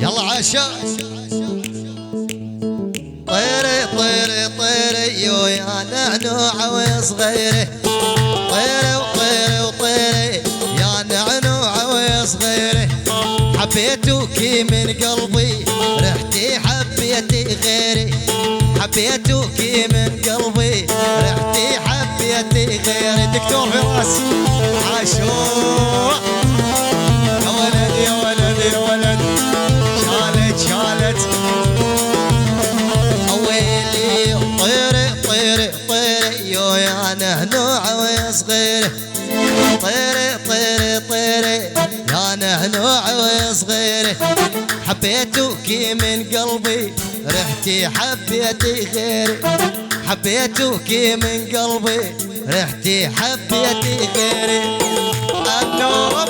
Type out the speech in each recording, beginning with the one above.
يلا عاشا طيري طيري طيري يا نعنوع وصغيري طيري وطيري وطيري يا نعنوع وصغيري حبيتك من قلبي رحتي حبيتي غيري حبيتك من قلبي رحتي حبيتي غيري دكتور فراس عاشور يا ولد يا ولد يا ولد شالت شالت ويلي طيري طيري طيري يا نهنوع وصغيري طيري طيري طيري يا نهنوع وصغيري حبيتك من قلبي رحتي حبيتي غيري حبيتك من قلبي رحتي حبيتي غيري النور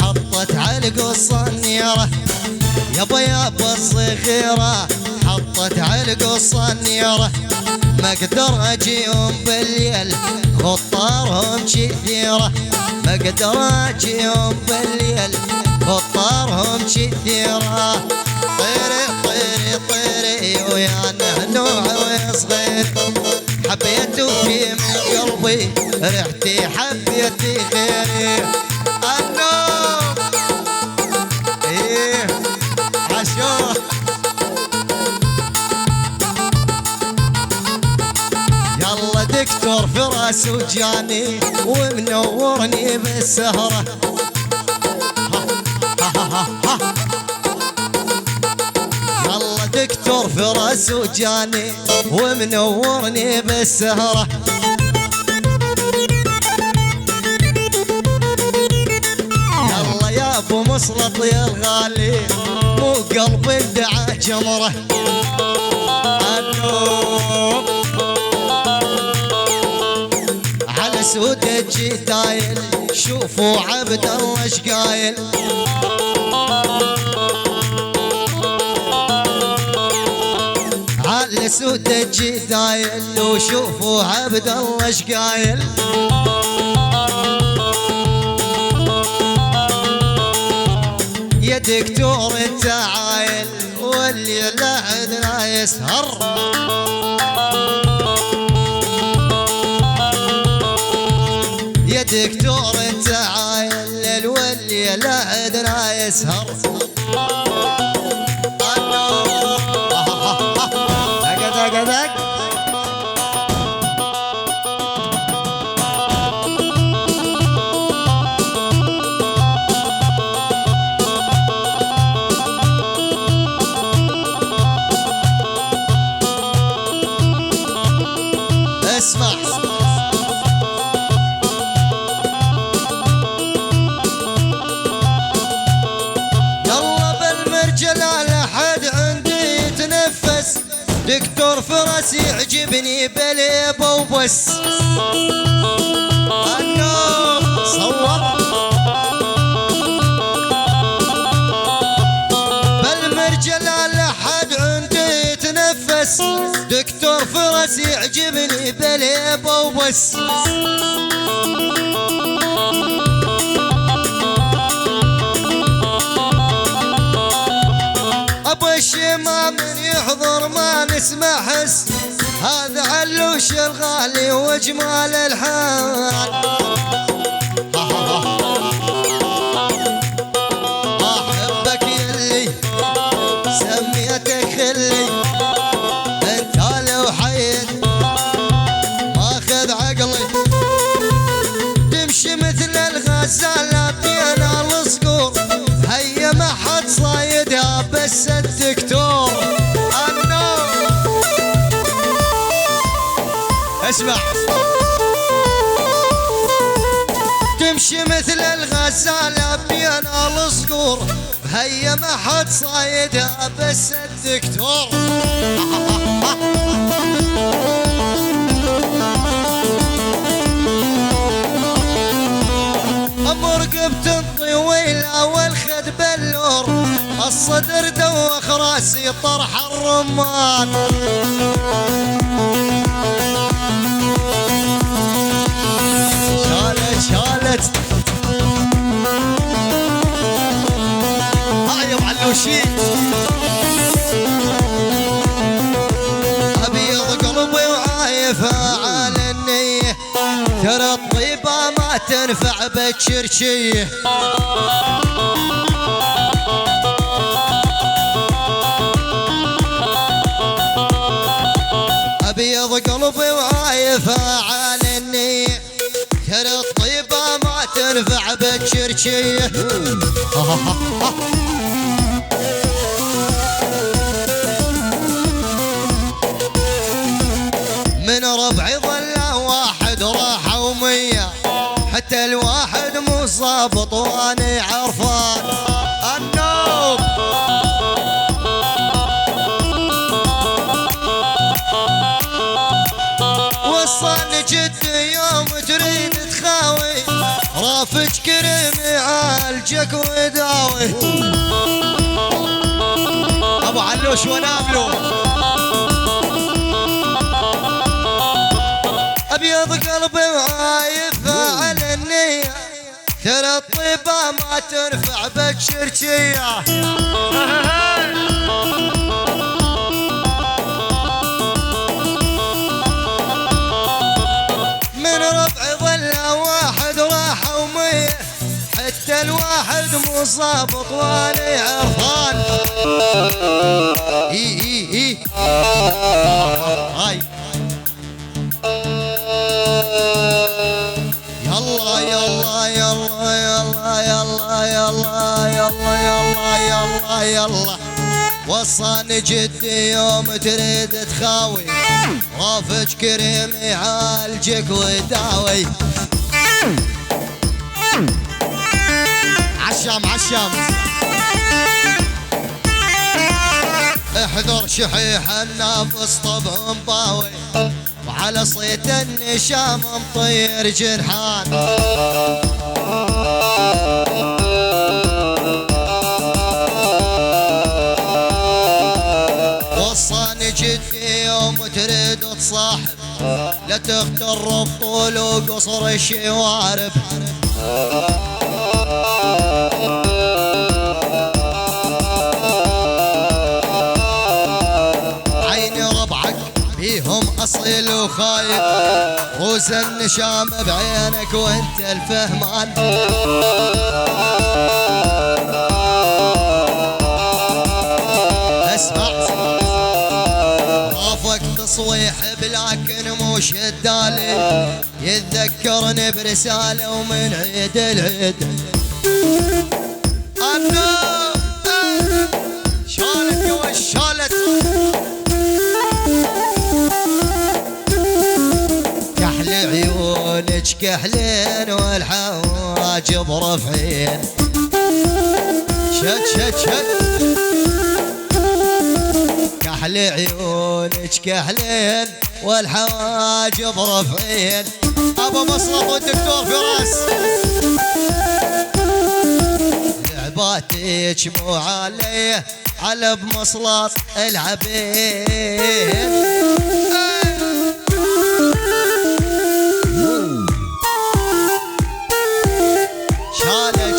حطت على القصة النيرة يابا يابا الصغيرة حطت على القصة النيرة ما اقدر اجيهم بالليل خطارهم كثيرة ما اقدر اجيهم بالليل خطارهم كثيرة طيري طيري طيري ويا نهنوع وصغير حبيته في من قلبي رحتي حبيتي غيري النوم ايه عاشور يلا دكتور فراس وجاني ومنورني بالسهرة يلا دكتور فراس وجاني ومنورني بالسهرة يلا يا ابو مسلط يا الغالي مو قلبي دعا جمره النوم على سود الجدايل شوفوا عبد الله ايش قايل على سود الجدايل وشوفوا عبد الله ايش قايل يا دكتور انت عايل واللي لا عندنا يسهر يا دكتور انت عايل واللي لا عندنا يسهر اسمع يلا بالمرجل على حد عندي يتنفس دكتور فراس يعجبني بليبه وبس النوم صور بالمرجل على حد عندي يتنفس دكتور فراس يعجبني بليبه وبس ابو الشمام من يحضر ما نسمع حس هذا علوش الغالي واجمال الحال احبك يلي سميتك خلي انت لو حيت ماخذ عقلي تمشي مثل الغزاله بين الصقور هيا ما حد صايدها بس الدكتور النوم اسمع تمشي مثل الغزاله بين الصقور هيا ما حد صايدها بس الدكتور مرقب تنطي ويلا والخد بلور الصدر دوخ راسي طرح الرمان. شالت هاي يا معلوشي. ابيض قلبي وعايفه على النيه، ترى الطيبه ما تنفع بالشرشيه. ابيض قلبي وعايفه على النيه، ترى الطيبه ما تنفع بالشرشيه. من ربعي ظل واحد راح ومية، حتى الواحد مو ظابط واني عرفان. النوم وصلني جدي يوم تريد تخاوي، رافج كريم يعالجك ويداوي. ابو علوش ونابلو. ابيض قلبي وعايفه على النيه، ترى الطيبه ما تنفع بالشرشيه. من ربعي ظل واحد راح ومية، حتى الواحد مو ظابط واني عرفان. اي هاي يلا يلا يلا يلا يلا يلا يلا يلا يلا يلا. وصاني جدي يوم تريد تخاوي، رافج كريم يعالجك ويداوي. عشام احذر شحيح النفس طبع مطاوي، وعلى صيت النشام مطير جرحان. وصاني جدي يوم تريد تصاحب، لا تغتر بطول وقصر الشوارب. عيني ربعك بيهم اصيل وخايب، روز النشام بعينك وانت الفهمان. اسمع رافق تصويح لكن مو شدالي، يتذكرني برسالة ومن عيد العيد. شالت وشالت كحل عيونك كحلين والحواجب رفعين. شد كحل عيونك كحلين والحواجب رفعين. ابو مصلح والدكتور فراس، لعباتك مو علي على بمصلات العبين.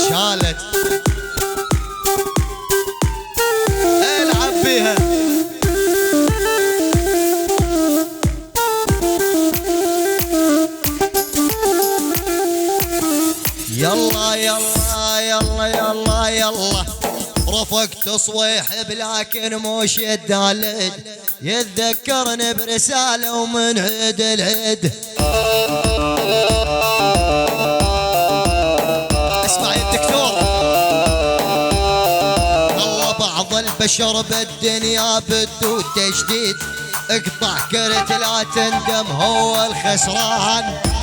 شالت العب بيها. يلا يلا يلا يلا يلا. رفق تصويح لكن مو شدالد، يتذكرني برسالة ومن عيد العيد. اسمع يا الدكتور، والله بعض البشر بالدنيا بدو تجديد، اقطع كرت لا تندم هو الخسران.